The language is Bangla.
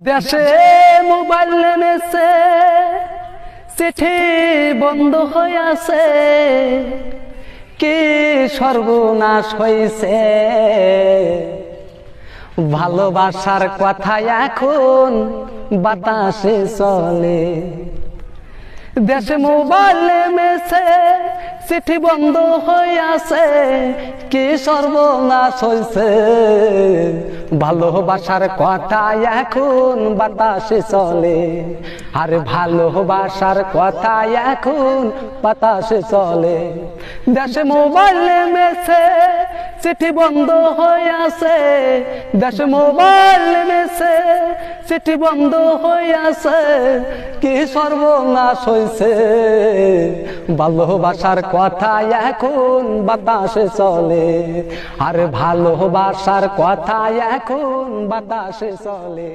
দেশে মোবাইল নেমেছে, চিঠি বন্ধ হয়ে আছে, কি সর্বনাশ হয়েছে। ভালোবাসার কথা এখন বাতাসে চলে। দেশে মোবাইল নেমেছে, চিঠি বন্ধ হয়ে আছে, কি সর্বনাশ হয়েছে। ভালোবাসার কথা এখন বাতাসে চলে, আর ভালোবাসার কথা এখন বাতাসে চলে। দেশে মোবাইল নেমেছে, চিঠি বন্ধ হয়ে আছে, দেশে মোবাইল নেমেছে, চিঠি বন্ধ হয়ে আছে, কি সর্বনাশ হয়েছে। ভালোবাসার কথা এখন বাতাসে চলে, আর ভালোবাসার কথা এখন বাতাসে চলে।